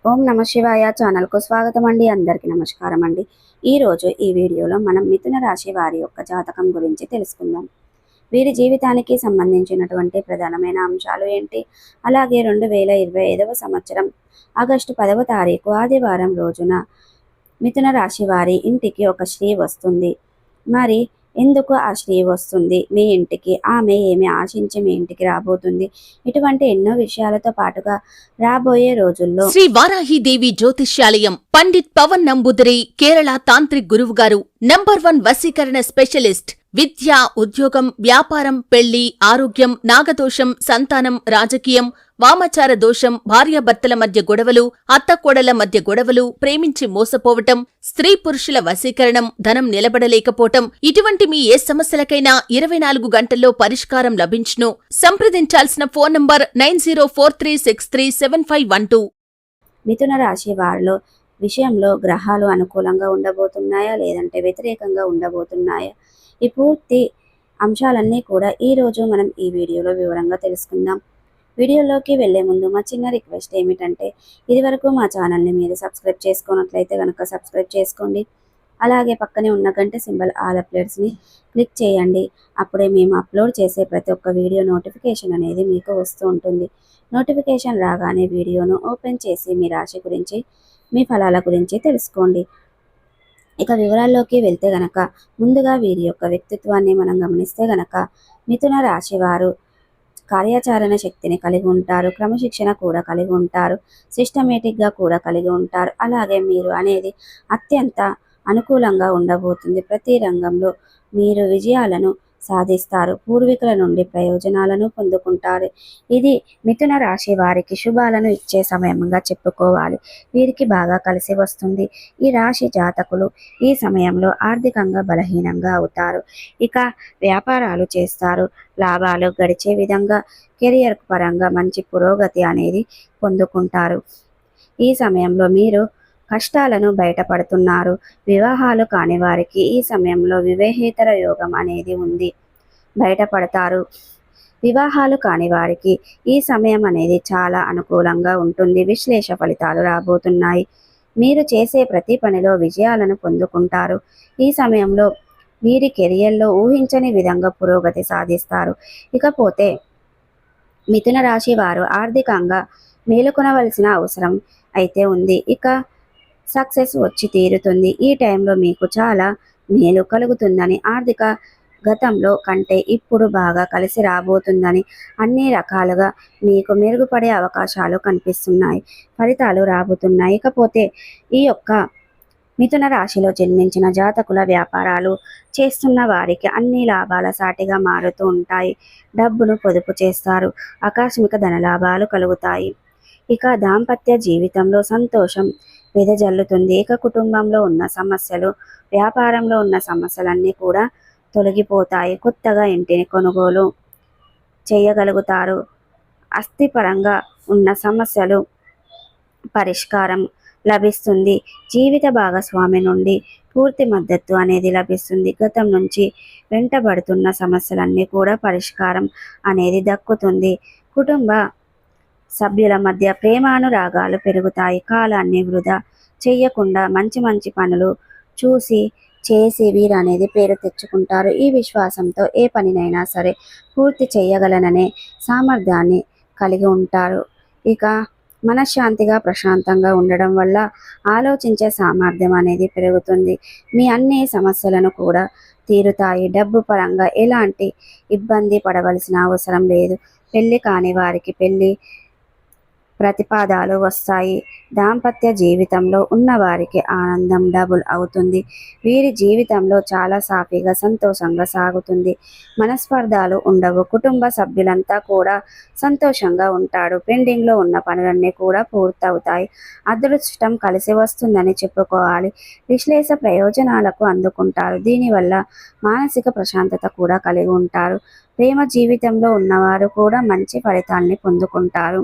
ఓం నమ శివాయ ఛానల్కు స్వాగతం అండి. అందరికీ నమస్కారం అండి. ఈరోజు ఈ వీడియోలో మనం మిథున రాశి వారి యొక్క జాతకం గురించి తెలుసుకుందాం. వీరి జీవితానికి సంబంధించినటువంటి ప్రధానమైన అంశాలు ఏంటి, అలాగే 2025వ సంవత్సరం ఆగస్టు 10వ తారీఖు ఆదివారం రోజున మిథున రాశి వారి ఇంటికి ఒక స్త్రీ వస్తుంది. మరి ఎందుకు ఆ స్త్రీ వస్తుంది మీ ఇంటికి, ఆమె ఏమి ఆశించి మీ ఇంటికి రాబోతుంది, ఇటువంటి ఎన్నో విషయాలతో పాటుగా రాబోయే రోజుల్లో శ్రీ వారాహిదేవి జ్యోతిష్యాలయం పండిత్ పవన్ నంబూదరి కేరళ తాంత్రిక్ గురువు గారు #1 వశీకరణ స్పెషలిస్ట్. విద్య, ఉద్యోగం, వ్యాపారం, పెళ్లి, ఆరోగ్యం, నాగదోషం, సంతానం, రాజకీయం, వామాచార దోషం, భార్యాభర్తల మధ్య గొడవలు, అత్తకోడల మధ్య గొడవలు, ప్రేమించి మోసపోవటం, స్త్రీ పురుషుల వశీకరణం, ధనం నిలబడలేకపోవటం, ఇటువంటి మీ ఏ సమస్యలకైనా 24 గంటల్లో పరిష్కారం లభించును. సంప్రదించాల్సిన ఫోన్ నంబర్ 9043637512. మిథున రాశి వారిలో విషయంలో గ్రహాలు అనుకూలంగా ఉండబోతున్నాయా లేదంటే వ్యతిరేకంగా ఉండబోతున్నాయా, ఈ పూర్తి అంశాలన్నీ కూడా ఈరోజు మనం ఈ వీడియోలో వివరంగా తెలుసుకుందాం. వీడియోలోకి వెళ్లే ముందు మా చిన్న రిక్వెస్ట్ ఏమిటంటే, ఇదివరకు మా ఛానల్ని మీరు సబ్స్క్రైబ్ చేసుకున్నట్లయితే కనుక సబ్స్క్రైబ్ చేసుకోండి. అలాగే పక్కనే ఉన్న గంట సింబల్ ఆల్ అప్డేట్స్ని క్లిక్ చేయండి. అప్పుడే మేము అప్లోడ్ చేసే ప్రతి ఒక్క వీడియో నోటిఫికేషన్ అనేది మీకు వస్తూ ఉంటుంది. నోటిఫికేషన్ రాగానే వీడియోను ఓపెన్ చేసి మీ రాశి గురించి, మీ ఫలాల గురించి తెలుసుకోండి. ఇక వివరాల్లోకి వెళ్తే గనక, ముందుగా వీరి యొక్క వ్యక్తిత్వాన్ని మనం గమనిస్తే గనక, మిథున రాశి వారు కార్యాచరణ శక్తిని కలిగి ఉంటారు, క్రమశిక్షణ కూడా కలిగి ఉంటారు, సిస్టమేటిక్గా కూడా కలిగి ఉంటారు. అలాగే మీరు అనేది అత్యంత అనుకూలంగా ఉండబోతుంది. ప్రతి రంగంలో మీరు విజయాలను సాధిస్తారు, పూర్వీకుల నుండి ప్రయోజనాలను పొందుకుంటారు. ఇది మిథున రాశి వారికి శుభాలను ఇచ్చే సమయంగా చెప్పుకోవాలి. వీరికి బాగా కలిసి వస్తుంది. ఈ రాశి జాతకులు ఈ సమయంలో ఆర్థికంగా బలహీనంగా అవుతారు. ఇక వ్యాపారాలు చేస్తారు, లాభాలు గడిచే విధంగా కెరియర్ పరంగా మంచి పురోగతి అనేది పొందుకుంటారు. ఈ సమయంలో మీరు కష్టాలను బయటపడుతున్నారు. వివాహాలు కాని వారికి ఈ సమయంలో వివాహేతర యోగం అనేది ఉంది, బయటపడతారు. వివాహాలు కాని వారికి ఈ సమయం అనేది చాలా అనుకూలంగా ఉంటుంది. విశ్లేష ఫలితాలు రాబోతున్నాయి. మీరు చేసే ప్రతి పనిలో విజయాలను పొందుకుంటారు. ఈ సమయంలో వీరి కెరియర్లో ఊహించని విధంగా పురోగతి సాధిస్తారు. ఇకపోతే మిథున రాశి వారు ఆర్థికంగా మేలుకొనవలసిన అవసరం అయితే ఉంది. ఇక సక్సెస్ వచ్చి తీరుతుంది. ఈ టైంలో మీకు చాలా మేలు కలుగుతుందని, ఆర్థిక గతంలో కంటే ఇప్పుడు బాగా కలిసి రాబోతుందని, అన్ని రకాలుగా మీకు మెరుగుపడే అవకాశాలు కనిపిస్తున్నాయి, ఫలితాలు రాబోతున్నాయి. ఇకపోతే ఈ యొక్క మిథున రాశిలో జన్మించిన జాతకుల వ్యాపారాలు చేస్తున్న వారికి అన్ని లాభాల సాటిగా మారుతూ ఉంటాయి. డబ్బును పొదుపు చేస్తారు, ఆకస్మిక ధనలాభాలు కలుగుతాయి. ఇక దాంపత్య జీవితంలో సంతోషం వెదజల్లుతుంది. ఇక కుటుంబంలో ఉన్న సమస్యలు, వ్యాపారంలో ఉన్న సమస్యలన్నీ కూడా తొలగిపోతాయి. కొత్తగా ఇంటిని కొనుగోలు చేయగలుగుతారు. ఆస్తిపరంగా ఉన్న సమస్యలు పరిష్కారం లభిస్తుంది. జీవిత భాగస్వామి నుండి పూర్తి మద్దతు అనేది లభిస్తుంది. గతం నుంచి వెంటబడుతున్న సమస్యలన్నీ కూడా పరిష్కారం అనేది దక్కుతుంది. కుటుంబ సభ్యుల మధ్య ప్రేమానురాగాలు పెరుగుతాయి. కాలాన్ని వృధా చేయకుండా మంచి మంచి పనులు చేసి వీరు అనేది పేరు తెచ్చుకుంటారు. ఈ విశ్వాసంతో ఏ పనినైనా సరే పూర్తి చేయగలననే సామర్థ్యాన్ని కలిగి ఉంటారు. ఇక మనశ్శాంతిగా ప్రశాంతంగా ఉండడం వల్ల ఆలోచించే సామర్థ్యం అనేది పెరుగుతుంది. మీ అన్ని సమస్యలను కూడా తీరుతాయి. డబ్బు పరంగా ఎలాంటి ఇబ్బంది పడవలసిన అవసరం లేదు. పెళ్లి కాని వారికి పెళ్లి ప్రతిపాదాలు వస్తాయి. దాంపత్య జీవితంలో ఉన్నవారికి ఆనందం డబుల్ అవుతుంది. వీరి జీవితంలో చాలా సాఫీగా సంతోషంగా సాగుతుంది. మనస్పర్ధాలు ఉండవు. కుటుంబ సభ్యులంతా కూడా సంతోషంగా ఉంటాడు. పెండింగ్లో ఉన్న పనులన్నీ కూడా పూర్తవుతాయి. అదృష్టం కలిసి వస్తుందని చెప్పుకోవాలి. విశ్లేష ప్రయోజనాలకు అందుకుంటారు. దీనివల్ల మానసిక ప్రశాంతత కూడా కలిగి ఉంటారు. ప్రేమ జీవితంలో ఉన్నవారు కూడా మంచి ఫలితాల్ని పొందుకుంటారు.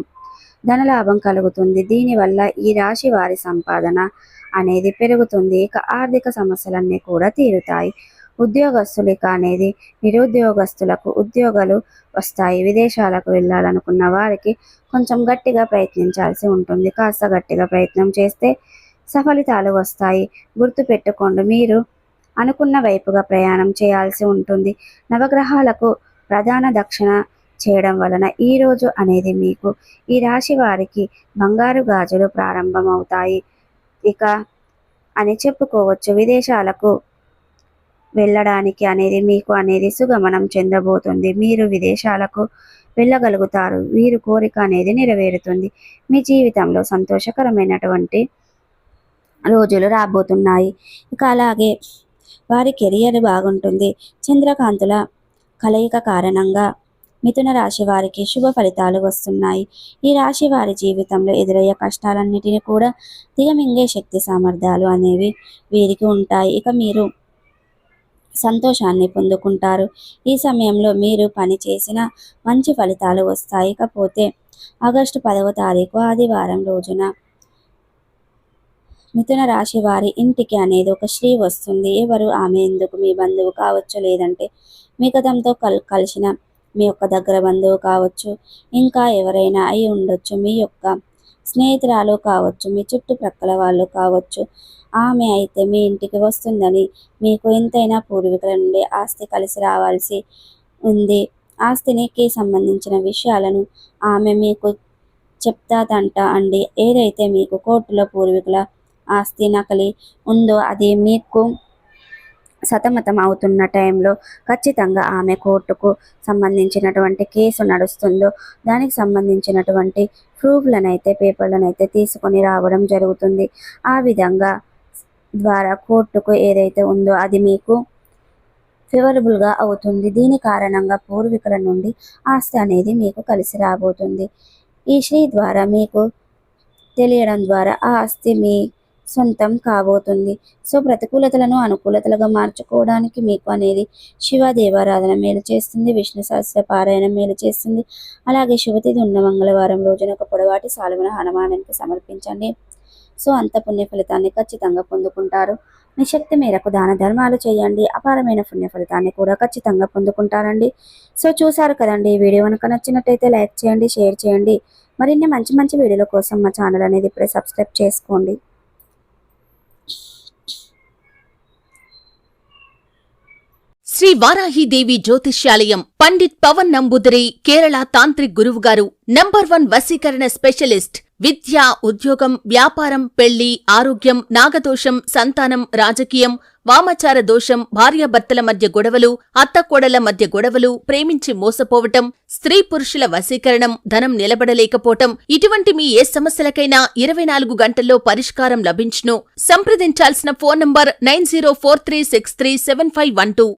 ధనలాభం కలుగుతుంది. దీనివల్ల ఈ రాశి వారి సంపాదన అనేది పెరుగుతుంది. ఇక ఆర్థిక సమస్యలన్నీ కూడా తీరుతాయి. ఉద్యోగస్తులకి అనేది నిరుద్యోగస్తులకు ఉద్యోగాలు వస్తాయి. విదేశాలకు వెళ్ళాలనుకున్న వారికి కొంచెం గట్టిగా ప్రయత్నించాల్సి ఉంటుంది. కాస్త గట్టిగా ప్రయత్నం చేస్తే సఫలితాలు వస్తాయి. గుర్తుపెట్టుకోండి, మీరు అనుకున్న వైపుగా ప్రయాణం చేయాల్సి ఉంటుంది. నవగ్రహాలకు ప్రధాన దక్షిణ చేయడం వలన ఈ రోజు అనేది మీకు ఈ రాశి వారికి బంగారు గాజులు ప్రారంభమవుతాయి ఇక అని చెప్పుకోవచ్చు. విదేశాలకు వెళ్ళడానికి అనేది మీకు అనేది సుగమనం చెందబోతుంది. మీరు విదేశాలకు వెళ్ళగలుగుతారు. వీరి కోరిక అనేది నెరవేరుతుంది. మీ జీవితంలో సంతోషకరమైనటువంటి రోజులు రాబోతున్నాయి. ఇక అలాగే వారి కెరియర్ బాగుంటుంది. చంద్రకాంతుల కలయిక కారణంగా మిథున రాశి వారికి శుభ ఫలితాలు వస్తున్నాయి. ఈ రాశి వారి జీవితంలో ఎదురయ్యే కష్టాలన్నిటిని కూడా దిగమింగే శక్తి సామర్థ్యాలు అనేవి వీరికి ఉంటాయి. ఇక మీరు సంతోషాన్ని పొందుకుంటారు. ఈ సమయంలో మీరు పని చేసిన మంచి ఫలితాలు వస్తాయి. ఇకపోతే ఆగస్టు 10వ తారీఖు ఆదివారం రోజున మిథున రాశి వారి ఇంటికి అనేది ఒక స్త్రీ వస్తుంది. ఎవరు ఆమె? ఎందుకు? మీ బంధువు కావచ్చు, లేదంటే మీ గతంతో కలిసిన మీ యొక్క దగ్గర బంధువు కావచ్చు, ఇంకా ఎవరైనా అయి ఉండొచ్చు, మీ యొక్క స్నేహితురాలు కావచ్చు, మీ చుట్టుప్రక్కల వాళ్ళు కావచ్చు. ఆమె అయితే మీ ఇంటికి వస్తుందని మీకు ఎంతైనా పూర్వీకుల నుండి ఆస్తి కలిసి రావాల్సి ఉంది. ఆస్తికి సంబంధించిన విషయాలను ఆమె మీకు చెప్తాదంట అండి. ఏదైతే మీకు కోర్టులో పూర్వీకుల ఆస్తి నకలి ఉందో అది మీకు సతమతం అవుతున్న టైంలో ఖచ్చితంగా ఆమె కోర్టుకు సంబంధించినటువంటి కేసు నడుస్తుందో దానికి సంబంధించినటువంటి ప్రూఫ్లనైతే పేపర్లనైతే తీసుకొని రావడం జరుగుతుంది. ఆ విధంగా ద్వారా కోర్టుకు ఏదైతే ఉందో అది మీకు ఫేవరబుల్గా అవుతుంది. దీని కారణంగా పూర్వీకుల నుండి ఆస్తి అనేది మీకు కలిసి రాబోతుంది. ఈ శ్రీ ద్వారా మీకు తెలియడం ద్వారా ఆ ఆస్తి మీ సొంతం కాబోతుంది. సో ప్రతికూలతలను అనుకూలతలుగా మార్చుకోవడానికి మీకు అనేది శివ దేవారాధన మేలు చేస్తుంది. విష్ణు సహస్ర పారాయణం మేలు చేస్తుంది. అలాగే శుభతిథి ఉన్న మంగళవారం రోజున ఒక పొడవాటి సాలువను హనుమానునికి సమర్పించండి. సో అంత పుణ్య ఫలితాన్ని ఖచ్చితంగా పొందుకుంటారు. మీ శక్తి మేరకు దాన ధర్మాలు చేయండి. అపారమైన పుణ్య ఫలితాన్ని కూడా ఖచ్చితంగా పొందుకుంటారండి. సో చూసారు కదండి, ఈ వీడియో కనుక నచ్చినట్టయితే లైక్ చేయండి, షేర్ చేయండి. మరిన్ని మంచి మంచి వీడియోల కోసం మా ఛానల్ అనేది ఇప్పుడే సబ్స్క్రైబ్ చేసుకోండి. శ్రీ వారాహిదేవి జ్యోతిష్యాలయం పండిత్ పవన్ నంబూదిరి కేరళ తాంత్రిక్ గురువుగారు నంబర్ 1 వశీకరణ స్పెషలిస్ట్. విద్య, ఉద్యోగం, వ్యాపారం, పెళ్లి, ఆరోగ్యం, నాగదోషం, సంతానం, రాజకీయం, వామాచార దోషం, భార్యాభర్తల మధ్య గొడవలు, అత్తకోడళ్ల మధ్య గొడవలు, ప్రేమించి మోసపోవటం, స్త్రీ పురుషుల వశీకరణం, ధనం నిలబడలేకపోవటం, ఇటువంటి మీ ఏ సమస్యలకైనా 24 గంటల్లో పరిష్కారం లభించును. సంప్రదించాల్సిన ఫోన్ నంబర్ 9043637512.